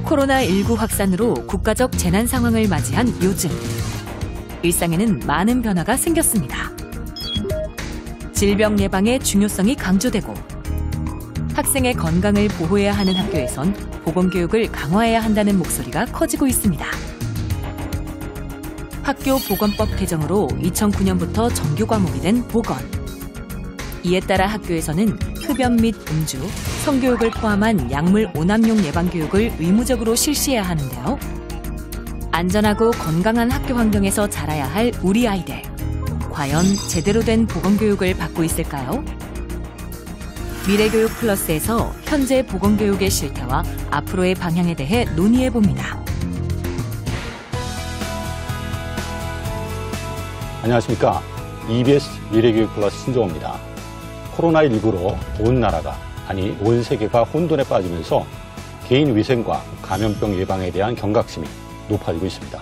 코로나19 확산으로 국가적 재난 상황을 맞이한 요즘 일상에는 많은 변화가 생겼습니다. 질병 예방의 중요성이 강조되고 학생의 건강을 보호해야 하는 학교에선 보건교육을 강화해야 한다는 목소리가 커지고 있습니다. 학교보건법 개정으로 2009년부터 정규 과목이 된 보건. 이에 따라 학교에서는 흡연 및 음주, 성교육을 포함한 약물 오남용 예방교육을 의무적으로 실시해야 하는데요. 안전하고 건강한 학교 환경에서 자라야 할 우리 아이들. 과연 제대로 된 보건교육을 받고 있을까요? 미래교육 플러스에서 현재 보건교육의 실태와 앞으로의 방향에 대해 논의해봅니다. 안녕하십니까. EBS 미래교육 플러스 신종호입니다. 코로나19로 온 나라가, 아니 온 세계가 혼돈에 빠지면서 개인 위생과 감염병 예방에 대한 경각심이 높아지고 있습니다.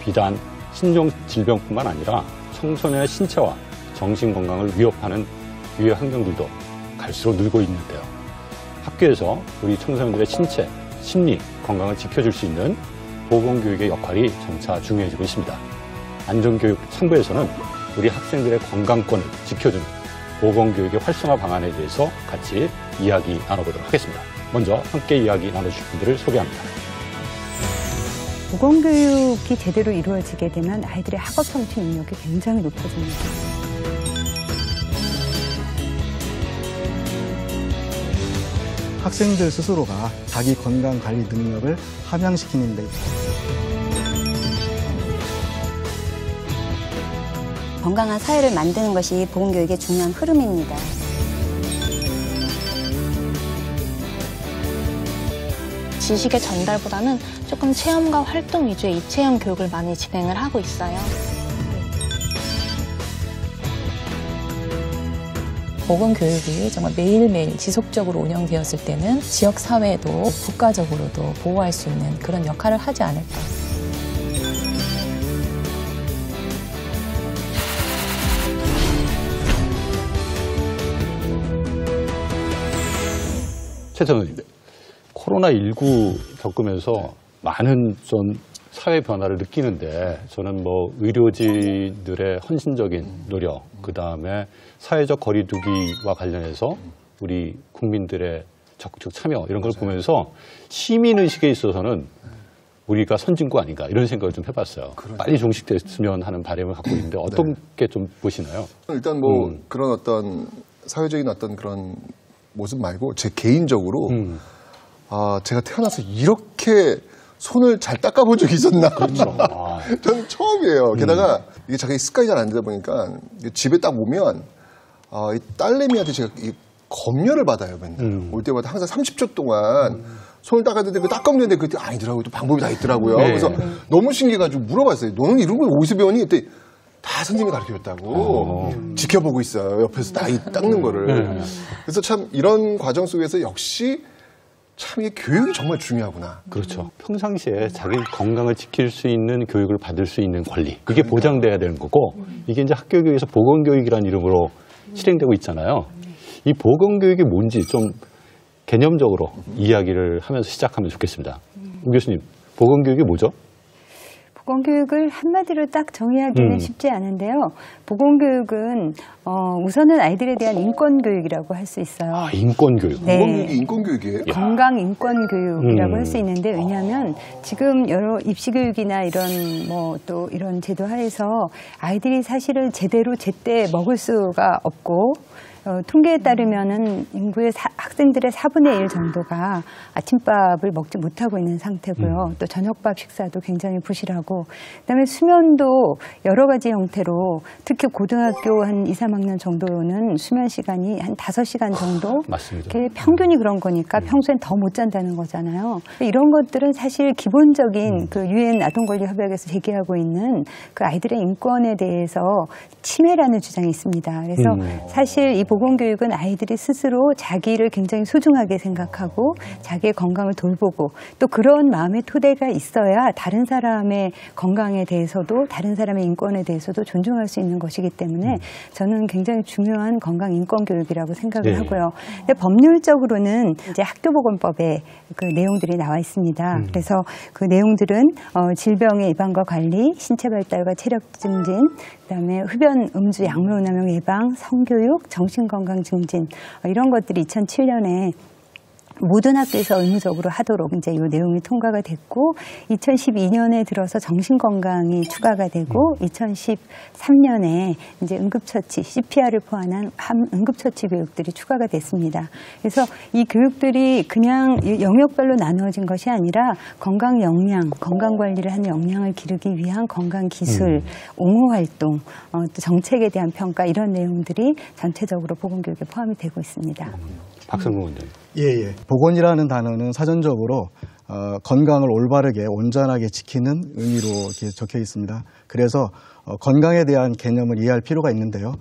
비단 신종 질병뿐만 아니라 청소년의 신체와 정신 건강을 위협하는 유해 환경들도 갈수록 늘고 있는데요. 학교에서 우리 청소년들의 신체, 심리, 건강을 지켜줄 수 있는 보건교육의 역할이 점차 중요해지고 있습니다. 안전교육 3부에서는 우리 학생들의 건강권을 지켜주는 보건교육의 활성화 방안에 대해서 같이 이야기 나눠보도록 하겠습니다. 먼저 함께 이야기 나눠주실 분들을 소개합니다. 보건교육이 제대로 이루어지게 되면 아이들의 학업 성취 능력이 굉장히 높아집니다. 학생들 스스로가 자기 건강관리 능력을 함양시키는 데 건강한 사회를 만드는 것이 보건교육의 중요한 흐름입니다. 지식의 전달보다는 조금 체험과 활동 위주의 입체형 교육을 많이 진행을 하고 있어요. 보건교육이 정말 매일매일 지속적으로 운영되었을 때는 지역사회도 국가적으로도 보호할 수 있는 그런 역할을 하지 않을까. 최정은 코로나19 겪으면서 많은 좀 사회 변화를 느끼는데 저는 뭐 의료진들의 헌신적인 노력, 그 다음에 사회적 거리두기와 관련해서 우리 국민들의 적극 참여 이런 걸 보면서 시민의식에 있어서는 우리가 선진국 아닌가 이런 생각을 좀 해봤어요. 빨리 종식됐으면 하는 바람을 갖고 있는데 어떻게 좀 보시나요? 일단 뭐 그런 어떤 사회적인 어떤 그런 모습 말고 제 개인적으로 제가 태어나서 이렇게 손을 잘 닦아본 적이 있었나. 그렇죠. 저는 처음이에요. 게다가 이게 자기 습관이 잘 안 되다 보니까 집에 딱 오면 이 딸내미한테 제가 이 검열을 받아요. 맨날. 올 때마다 항상 30초 동안 손을 닦아야 되는데 그 닦아먹는데 그때 아니더라고요. 또 방법이 다 있더라고요. 네. 그래서 너무 신기해가지고 물어봤어요. 너는 이런 걸 어디서 배웠니? 그때 다 선생님이 가르쳐줬다고 지켜보고 있어요. 옆에서 다 닦는 거를. 그래서 참 이런 과정 속에서 역시 참 이게 교육이 정말 중요하구나. 그렇죠. 평상시에 자기 건강을 지킬 수 있는 교육을 받을 수 있는 권리. 그게 보장돼야 되는 거고 이게 이제 학교 교육에서 보건교육이라는 이름으로 실행되고 있잖아요. 이 보건교육이 뭔지 좀 개념적으로 이야기를 하면서 시작하면 좋겠습니다. 우 교수님, 보건교육이 뭐죠? 보건교육을 한마디로 딱 정의하기는 쉽지 않은데요. 보건교육은 우선은 아이들에 대한 인권교육이라고 할 수 있어요. 아, 인권교육. 네. 보건교육이 인권교육이에요? 건강인권교육이라고 할 수 있는데 왜냐하면 지금 여러 입시교육이나 이런 뭐 또 이런 제도 하에서 아이들이 사실은 제대로 제때 먹을 수가 없고 통계에 따르면은 인구의 학생들의 4분의 1 정도가 아침밥을 먹지 못하고 있는 상태고요. 또 저녁밥 식사도 굉장히 부실하고, 그다음에 수면도 여러 가지 형태로 특히 고등학교 한 2, 3학년 정도는 수면 시간이 한 5시간 정도. 맞습니다. 평균이 그런 거니까 평소엔 더 못 잔다는 거잖아요. 이런 것들은 사실 기본적인 그 유엔 아동권리협약에서 제기하고 있는 그 아이들의 인권에 대해서 침해라는 주장이 있습니다. 그래서 사실 이 보건교육은 아이들이 스스로 자기를 굉장히 소중하게 생각하고 자기의 건강을 돌보고 또 그런 마음의 토대가 있어야 다른 사람의 건강에 대해서도 다른 사람의 인권에 대해서도 존중할 수 있는 것이기 때문에 저는 굉장히 중요한 건강 인권 교육이라고 생각을 하고요. 근데 법률적으로는 이제 학교보건법에 그 내용들이 나와 있습니다. 그래서 그 내용들은 질병의 예방과 관리, 신체 발달과 체력 증진, 그다음에 흡연, 음주, 약물 오남용 예방, 성교육, 정신건강 증진 이런 것들이 2007년에 모든 학교에서 의무적으로 하도록 이제 이 내용이 통과가 됐고 2012년에 들어서 정신건강이 추가가 되고 2013년에 이제 응급처치 CPR을 포함한 응급처치 교육들이 추가가 됐습니다. 그래서 이 교육들이 그냥 영역별로 나누어진 것이 아니라 건강 역량, 건강 관리를 하는 역량을 기르기 위한 건강 기술, 옹호 활동, 또 정책에 대한 평가 이런 내용들이 전체적으로 보건교육에 포함이 되고 있습니다. 박성근 원장님. 예. 보건이라는 단어는 사전적으로 건강을 올바르게 온전하게 지키는 의미로 이렇게 적혀 있습니다. 그래서 건강에 대한 개념을 이해할 필요가 있는데요.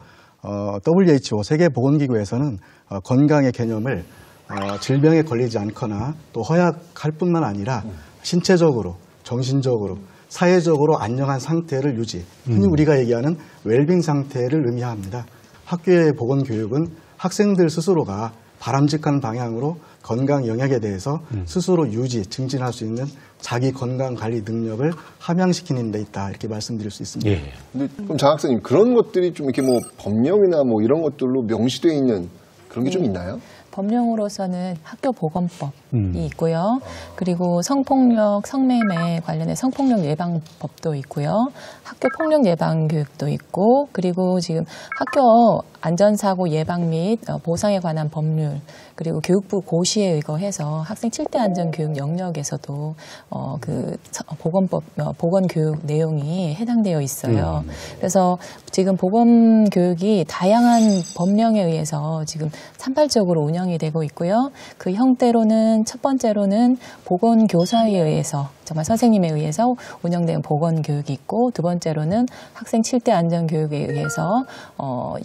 WHO 세계보건기구에서는 건강의 개념을 질병에 걸리지 않거나 또 허약할 뿐만 아니라 신체적으로, 정신적으로, 사회적으로 안녕한 상태를 유지, 흔히 우리가 얘기하는 웰빙 상태를 의미합니다. 학교의 보건교육은 학생들 스스로가 바람직한 방향으로 건강 영역에 대해서 스스로 유지, 증진할 수 있는 자기 건강 관리 능력을 함양시키는 데 있다 이렇게 말씀드릴 수 있습니다. 예. 근데 그럼 장 학생님 그런 것들이 좀 이렇게 뭐 법령이나 뭐 이런 것들로 명시되어 있는 그런 게 좀 있나요? 법령으로서는 학교보건법이 있고요. 그리고 성폭력, 성매매 관련해 성폭력 예방법도 있고요. 학교폭력 예방교육도 있고 그리고 지금 학교 안전사고 예방 및 보상에 관한 법률 그리고 교육부 고시에 의거해서 학생 7대 안전교육 영역에서도 그 보건법, 보건교육 내용이 해당되어 있어요. 그래서 지금 보건교육이 다양한 법령에 의해서 지금 산발적으로 운영이 되고 있고요. 그 형태로는 첫 번째로는 보건교사에 의해서 정말 선생님에 의해서 운영되는 보건교육이 있고 두 번째로는 학생 7대 안전교육에 의해서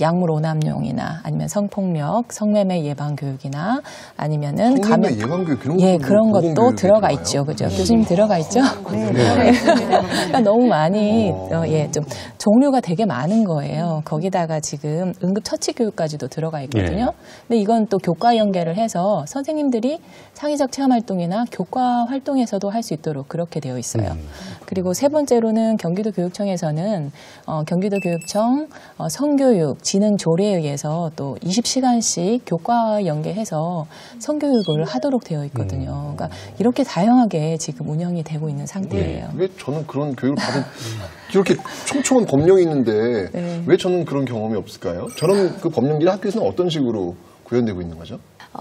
약물 오남용이나 아니면 성폭력, 성매매 예방교육이나 아니면은 성매매 예방교육 그런 것도 들어가 있죠. 그죠? 교수님 들어가 있죠? 그러니까 너무 많이 좀 종류가 되게 많은 거예요. 거기다가 지금 응급처치 교육까지도 들어가 있거든요. 근데 이건 또 교과 연계를 해서 선생님들이 창의적 체험 활동이나 교과 활동에서도 할 수 있도록 그렇게 되어 있어요. 그리고 세 번째로는 경기도 교육청에서는 경기도 교육청 성교육 진흥 조례에 의해서 또 20시간씩 교과 연계해서 성교육을 하도록 되어 있거든요. 그러니까 이렇게 다양하게 지금 운영이 되고 있는 상태예요. 왜 저는 그런 교육을 받은 이렇게 총총한 법령이 있는데 왜 저는 그런 경험이 없을까요? 저는 그 법령들이 학교에서는 어떤 식으로 구현되고 있는 거죠?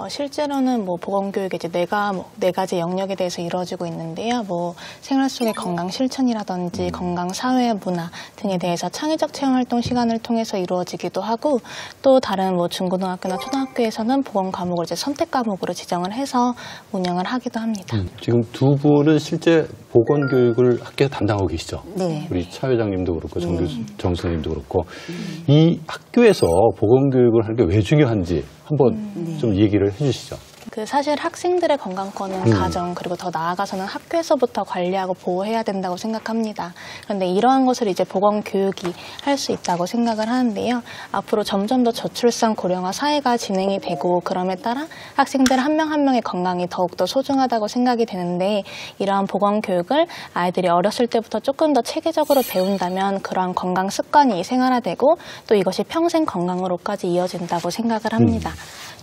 실제로는 뭐 보건교육의 이제 네 가지 영역에 대해서 이루어지고 있는데요. 뭐 생활 속의 건강 실천이라든지 건강 사회 문화 등에 대해서 창의적 체험 활동 시간을 통해서 이루어지기도 하고 또 다른 뭐 중고등학교나 초등학교에서는 보건 과목을 이제 선택 과목으로 지정을 해서 운영을 하기도 합니다. 지금 두 분은 실제 보건교육을 학교에서 담당하고 계시죠? 네. 우리 차 회장님도 그렇고 정 선생님도 그렇고 이 학교에서 보건교육을 하는 게 왜 중요한지 한번 좀 얘기를 해주시죠. 사실 학생들의 건강권은 가정 그리고 더 나아가서는 학교에서부터 관리하고 보호해야 된다고 생각합니다. 그런데 이러한 것을 이제 보건교육이 할 수 있다고 생각을 하는데요. 앞으로 점점 더 저출산 고령화 사회가 진행이 되고 그럼에 따라 학생들 한 명 한 명의 건강이 더욱더 소중하다고 생각이 되는데 이러한 보건교육을 아이들이 어렸을 때부터 조금 더 체계적으로 배운다면 그러한 건강 습관이 생활화되고 또 이것이 평생 건강으로까지 이어진다고 생각을 합니다.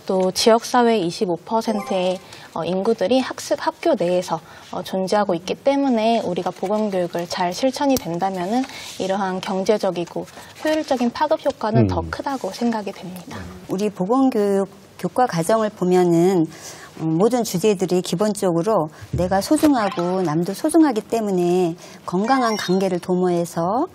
또 지역사회 25%의 인구들이 학교 내에서 존재하고 있기 때문에 우리가 보건교육을 잘 실천이 된다면은 이러한 경제적이고 효율적인 파급 효과는 더 크다고 생각이 됩니다. 우리 보건교육 교과 과정을 보면은 모든 주제들이 기본적으로 내가 소중하고 남도 소중하기 때문에 건강한 관계를 도모해서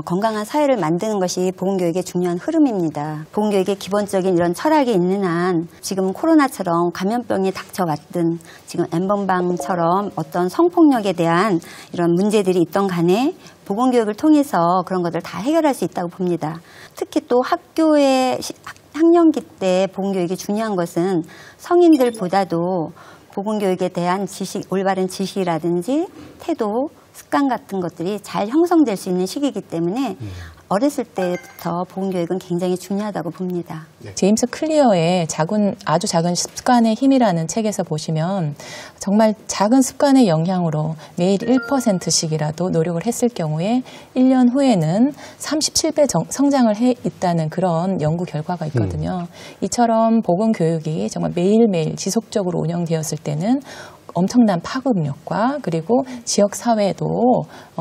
건강한 사회를 만드는 것이 보건교육의 중요한 흐름입니다. 보건교육의 기본적인 이런 철학이 있는 한 지금 코로나처럼 감염병이 닥쳐왔든 지금 N번방처럼 어떤 성폭력에 대한 이런 문제들이 있던 간에 학년기 때 보건교육이 중요한 것은 성인들보다도 보건교육에 대한 올바른 지식이라든지 태도, 습관 같은 것들이 잘 형성될 수 있는 시기이기 때문에 어렸을 때부터 보건교육은 굉장히 중요하다고 봅니다. 제임스 클리어의 아주 작은 습관의 힘이라는 책에서 보시면 정말 작은 습관의 영향으로 매일 1%씩이라도 노력을 했을 경우에 1년 후에는 37배 성장을 해 있다는 그런 연구 결과가 있거든요. 이처럼 보건교육이 정말 매일매일 지속적으로 운영되었을 때는 엄청난 파급력과 그리고 지역사회도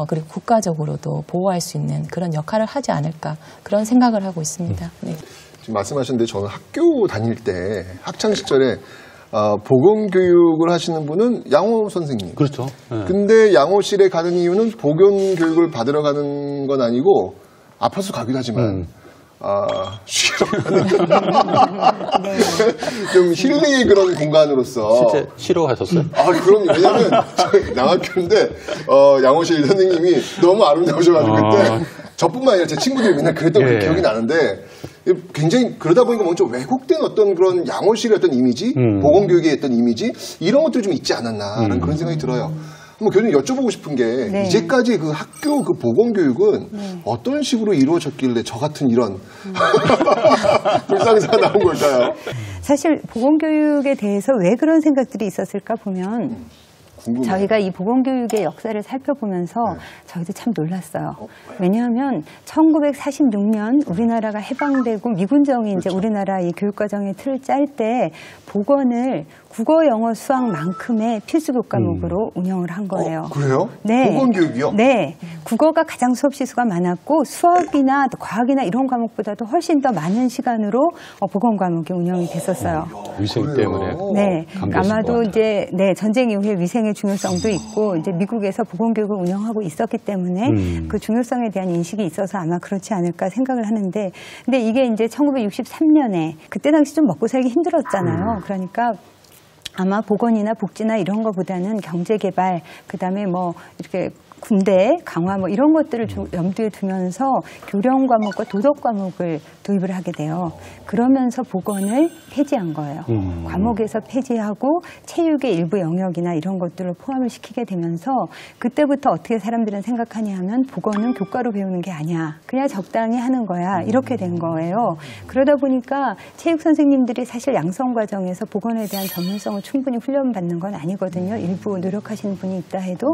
그리고 국가적으로도 보호할 수 있는 그런 역할을 하지 않을까 그런 생각을 하고 있습니다. 네. 지금 말씀하셨는데 저는 학교 다닐 때 학창 시절에 보건교육을 하시는 분은 양호 선생님. 그렇죠. 네. 근데 양호실에 가는 이유는 보건교육을 받으러 가는 건 아니고 아파서 가기도 하지만 쉬러 가는 좀 힐링의 그런 공간으로서 실제 쉬러 가셨어요? 그럼요. 왜냐면 양학교인데 양호실 선생님이 너무 아름다우셔가지고 그때 저뿐만 아니라 제 친구들이 맨날 그랬던 그 기억이 나는데 굉장히 그러다 보니까 먼저 왜곡된 어떤 그런 양호실의 어떤 이미지, 보건교육의 어떤 이미지 이런 것들이 좀 있지 않았나라는 그런 생각이 들어요. 한번 교수님 여쭤보고 싶은 게 이제까지 그 학교 그 보건교육은 어떤 식으로 이루어졌길래 저 같은 이런 불상사가 나온 걸까요? 사실 보건교육에 대해서 왜 그런 생각들이 있었을까 보면 궁금해요. 저희가 이 보건교육의 역사를 살펴보면서 저희도 참 놀랐어요. 왜냐하면 1946년 우리나라가 해방되고 미군정이 이제 우리나라 이 교육과정의 틀을 짤 때 보건을 국어, 영어, 수학만큼의 필수 교과목으로 운영을 한 거예요. 그래요? 네. 보건교육이요? 네. 국어가 가장 수업 시수가 많았고 수학이나 과학이나 이런 과목보다도 훨씬 더 많은 시간으로 보건 과목이 운영이 됐었어요. 위생 때문에. 네. 아마도 이제 전쟁 이후에 위생의 중요성도 있고 이제 미국에서 보건교육을 운영하고 있었기 때문에 그 중요성에 대한 인식이 있어서 아마 그렇지 않을까 생각을 하는데 근데 이게 이제 1963년에 그때 당시 좀 먹고 살기 힘들었잖아요. 그러니까 아마 보건이나 복지나 이런 거보다는 경제개발, 그다음에 뭐 이렇게 군대 강화 뭐 이런 것들을 염두에 두면서 교령 과목과 도덕 과목을 도입을 하게 돼요. 그러면서 보건을 폐지한 거예요. 과목에서 폐지하고 체육의 일부 영역이나 이런 것들을 포함을 시키게 되면서 그때부터 어떻게 사람들은 생각하냐 하면 보건은 교과로 배우는 게 아니야. 그냥 적당히 하는 거야. 이렇게 된 거예요. 그러다 보니까 체육 선생님들이 사실 양성 과정에서 보건에 대한 전문성을 충분히 훈련받는 건 아니거든요. 일부 노력하시는 분이 있다 해도.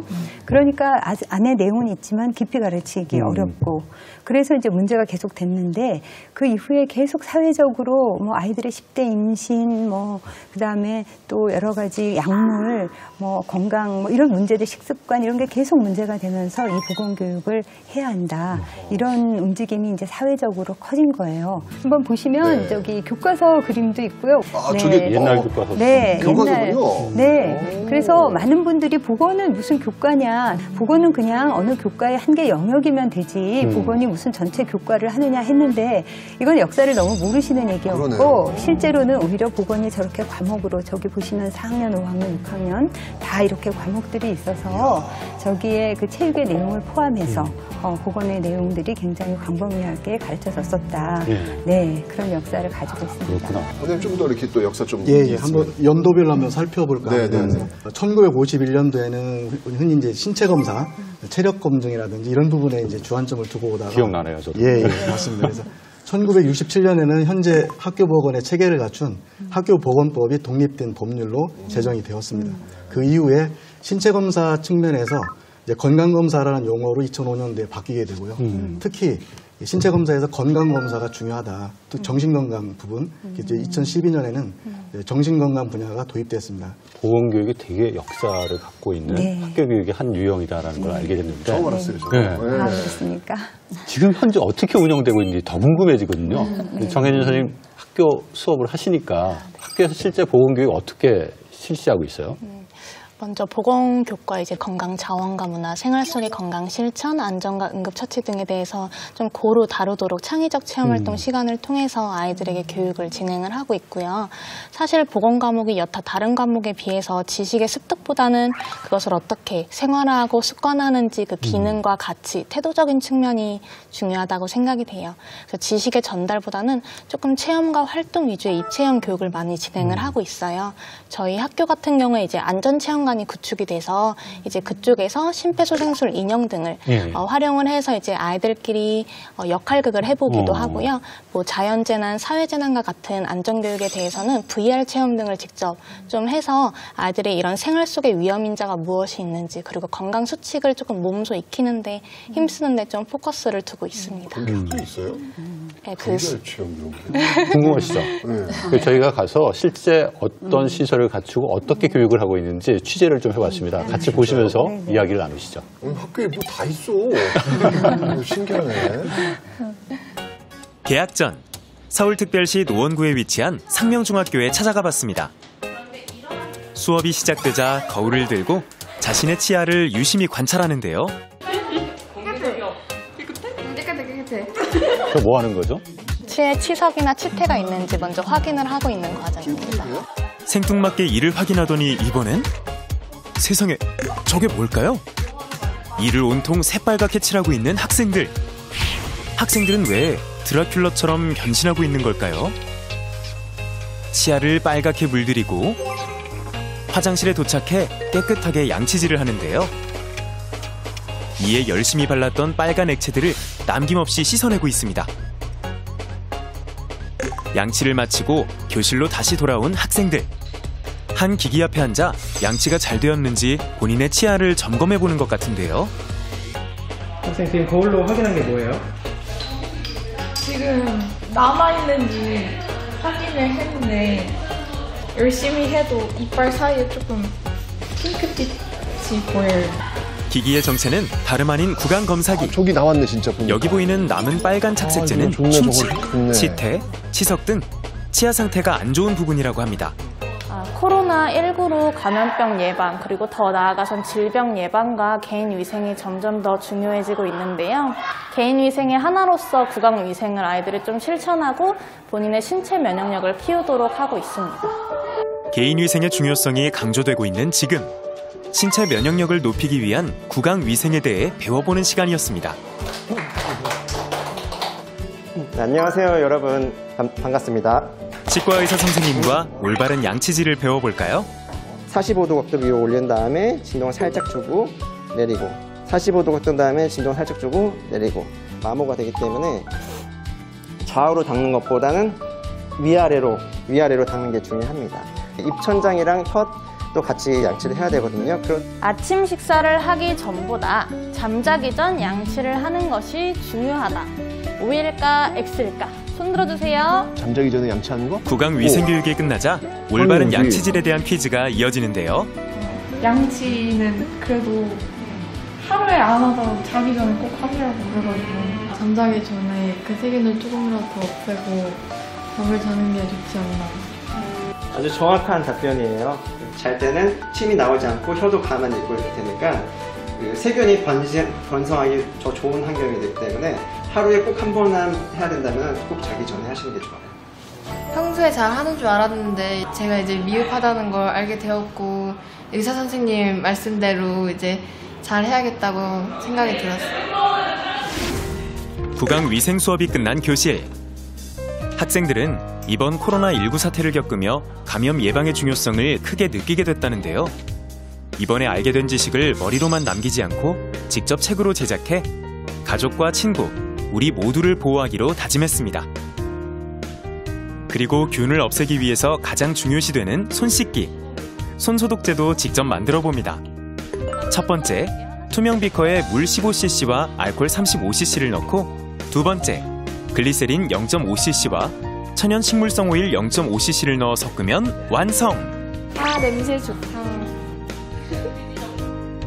그러니까 안에 내용은 있지만 깊이 가르치기 어렵고 그래서 이제 문제가 계속 됐는데 그 이후에 계속 사회적으로 뭐 아이들의 10대 임신 뭐 그다음에 또 여러 가지 약물 뭐 건강 뭐 이런 문제들 식습관 이런 게 계속 문제가 되면서 이 보건 교육을 해야 한다. 이런 움직임이 이제 사회적으로 커진 거예요. 한번 보시면 저기 교과서 그림도 있고요. 저게 옛날 교과서. 네, 교과서군요. 네. 그래서 많은 분들이 보건은 무슨 교과냐. 보건은 그냥 어느 교과의 한 개 영역이면 되지. 보건이 무슨 전체 교과를 하느냐 했는데 이건 역사를 너무 모르시는 얘기였고 그러네요. 실제로는 오히려 보건이 저렇게 과목으로 저기 보시면 4학년, 5학년, 6학년 다 이렇게 과목들이 있어서 저기에 그 체육의 내용을 포함해서 보건의 내용들이 굉장히 광범위하게 가르쳐졌었다. 네, 그런 역사를 가지고 있습니다. 그렇구나. 선생님 좀 더 이렇게 또 역사 좀 한번 연도별로 한번 살펴볼까 하면 네. 1951년도에는 흔히 이제 신체 검사, 체력 검증이라든지 이런 부분에 이제 주안점을 두고 오다가 기억나네요, 저도. 맞습니다. 그래서 1967년에는 현재 학교보건의 체계를 갖춘 학교보건법이 독립된 법률로 제정이 되었습니다. 그 이후에 신체 검사 측면에서 이제 건강검사라는 용어로 2005년도에 바뀌게 되고요. 특히 신체 검사에서 건강 검사가 중요하다. 또 정신건강 부분. 이제 2012년에는 정신건강 분야가 도입됐습니다. 보건교육이 되게 역사를 갖고 있는 학교 교육의 한 유형이다라는 걸 알게 됐는데 처음 알았어요. 저는. 그렇습니까? 지금 현재 어떻게 운영되고 있는지 더 궁금해지거든요. 정혜진 선생님 학교 수업을 하시니까 학교에서 실제 보건교육 어떻게 실시하고 있어요? 먼저 보건교과 이제 건강자원과 문화, 생활 속의 건강 실천, 안전과 응급처치 등에 대해서 좀 고루 다루도록 창의적 체험활동 시간을 통해서 아이들에게 교육을 진행을 하고 있고요. 사실 보건 과목이 여타 다른 과목에 비해서 지식의 습득보다는 그것을 어떻게 생활화하고 습관화하는지 그 기능과 가치, 태도적인 측면이 중요하다고 생각이 돼요. 그래서 지식의 전달보다는 조금 체험과 활동 위주의 입체형 교육을 많이 진행을 하고 있어요. 저희 학교 같은 경우에 이제 안전체험관이 구축이 돼서 이제 그쪽에서 심폐소생술 인형 등을 활용을 해서 이제 아이들끼리 역할극을 해보기도 하고요. 뭐 자연재난, 사회재난과 같은 안전교육에 대해서는 VR 체험 등을 직접 좀 해서 아이들이 이런 생활 속의 위험인자가 무엇이 있는지 그리고 건강 수칙을 조금 몸소 익히는데 힘쓰는데 좀 포커스를 두고 있습니다. 그게 있어요? 네, 그 체험 궁금하시죠? 저희가 가서 실제 어떤 시설을 갖추고 어떻게 교육을 하고 있는지 취재를 좀 해봤습니다. 같이 보시면서 이야기를 나누시죠. 학교에 뭐 다 있어. 신기하네. 개학 전 서울특별시 노원구에 위치한 상명중학교에 찾아가 봤습니다. 수업이 시작되자 거울을 들고 자신의 치아를 유심히 관찰하는데요. 깨끗해. 저 뭐 하는 거죠? 치에 치석이나 치태가 있는지 먼저 확인을 하고 있는 과정입니다. 생뚱맞게 이를 확인하더니 이번엔 세상에 저게 뭘까요? 이를 온통 새빨갛게 칠하고 있는 학생들. 학생들은 왜 드라큘러처럼 변신하고 있는 걸까요? 치아를 빨갛게 물들이고 화장실에 도착해 깨끗하게 양치질을 하는데요. 이에 열심히 발랐던 빨간 액체들을 남김없이 씻어내고 있습니다. 양치를 마치고 교실로 다시 돌아온 학생들. 한 기기 앞에 앉아 양치가 잘 되었는지 본인의 치아를 점검해보는 것 같은데요. 선생님, 지금 거울로 확인한 게 뭐예요? 지금 남아있는지 확인을 했는데 열심히 해도 이빨 사이에 조금 핑크빛이 보여요. 기기의 정체는 다름 아닌 구강검사기. 저기 나왔네 진짜. 보니까. 여기 보이는 남은 빨간 착색제는 충치, 치태, 치석 등 치아 상태가 안 좋은 부분이라고 합니다. 코로나19로 감염병 예방 그리고 더 나아가선 질병 예방과 개인 위생이 점점 더 중요해지고 있는데요. 개인 위생의 하나로서 구강 위생을 아이들이 좀 실천하고 본인의 신체 면역력을 키우도록 하고 있습니다. 개인 위생의 중요성이 강조되고 있는 지금 신체 면역력을 높이기 위한 구강 위생에 대해 배워보는 시간이었습니다. 네, 안녕하세요 여러분 반갑습니다. 치과 의사 선생님과 올바른 양치질을 배워볼까요? 45도 각도 위로 올린 다음에 진동을 살짝 주고 내리고 45도 각도 다음에 진동을 살짝 주고 내리고 마모가 되기 때문에 좌우로 닦는 것보다는 위아래로 닦는 게 중요합니다. 입천장이랑 혀도 같이 양치를 해야 되거든요. 아침 식사를 하기 전보다 잠자기 전 양치를 하는 것이 중요하다. O일까 X일까? 손 들어주세요. 잠자기 전에 양치하는 거? 구강 위생 교육이 끝나자 올바른 양치질에 대한 퀴즈가 이어지는데요. 양치는 그래도 하루에 안 하더라도 자기 전에 꼭 하시라고 그래가지고 잠자기 전에 그 세균을 조금이라도 없애고 잠을 자는 게 좋지 않나. 아주 정확한 답변이에요. 잘 때는 침이 나오지 않고 혀도 가만히 있고 이렇게 되니까 그 세균이 번성하기 더 좋은 환경이 되기 때문에 하루에 꼭 한 번은 해야 된다면 꼭 자기 전에 하시는 게 좋아요. 평소에 잘 하는 줄 알았는데 제가 이제 미흡하다는 걸 알게 되었고 의사 선생님 말씀대로 이제 잘 해야겠다고 생각이 들었어요. 구강 위생 수업이 끝난 교실. 학생들은 이번 코로나19 사태를 겪으며 감염 예방의 중요성을 크게 느끼게 됐다는데요. 이번에 알게 된 지식을 머리로만 남기지 않고 직접 책으로 제작해 가족과 친구, 우리 모두를 보호하기로 다짐했습니다. 그리고 균을 없애기 위해서 가장 중요시되는 손 씻기. 손소독제도 직접 만들어 봅니다. 첫 번째, 투명 비커에 물 15cc와 알코올 35cc를 넣고 두 번째, 글리세린 0.5cc와 천연 식물성 오일 0.5cc를 넣어 섞으면 완성! 아, 냄새 좋다.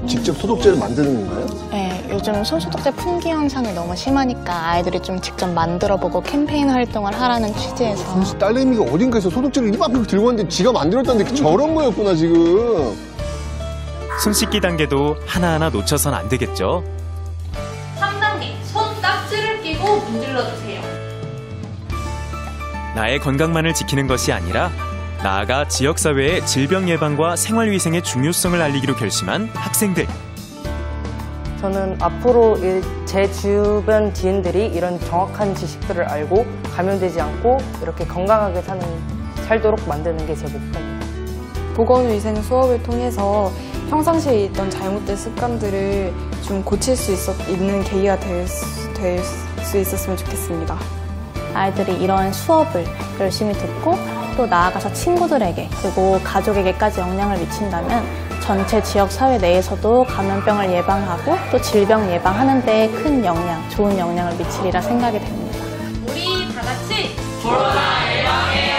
직접 소독제를 만드는 건가요? 네, 요즘 손소독제 품귀 현상이 너무 심하니까 아이들이 좀 직접 만들어보고 캠페인 활동을 하라는 취지에서. 딸내미가 어딘가에서 소독제를 이만큼 들고 왔는데 지가 만들었다는데 저런 거였구나 지금. 손 씻기 단계도 하나하나 놓쳐선 안 되겠죠. 3단계, 손 딱지를 끼고 문질러주세요. 나의 건강만을 지키는 것이 아니라 나아가 지역사회의 질병 예방과 생활위생의 중요성을 알리기로 결심한 학생들. 저는 앞으로 제 주변 지인들이 이런 정확한 지식들을 알고 감염되지 않고 이렇게 건강하게 살도록 만드는 게 제 목표입니다. 보건위생 수업을 통해서 평상시에 있던 잘못된 습관들을 좀 고칠 수 있는 계기가 될 수 있었으면 좋겠습니다. 아이들이 이런 수업을 열심히 듣고 또 나아가서 친구들에게 그리고 가족에게까지 영향을 미친다면 전체 지역 사회 내에서도 감염병을 예방하고 또 질병 예방하는 데 큰 영향, 좋은 영향을 미치리라 생각이 됩니다. 우리 다 같이 코로나 예방해요.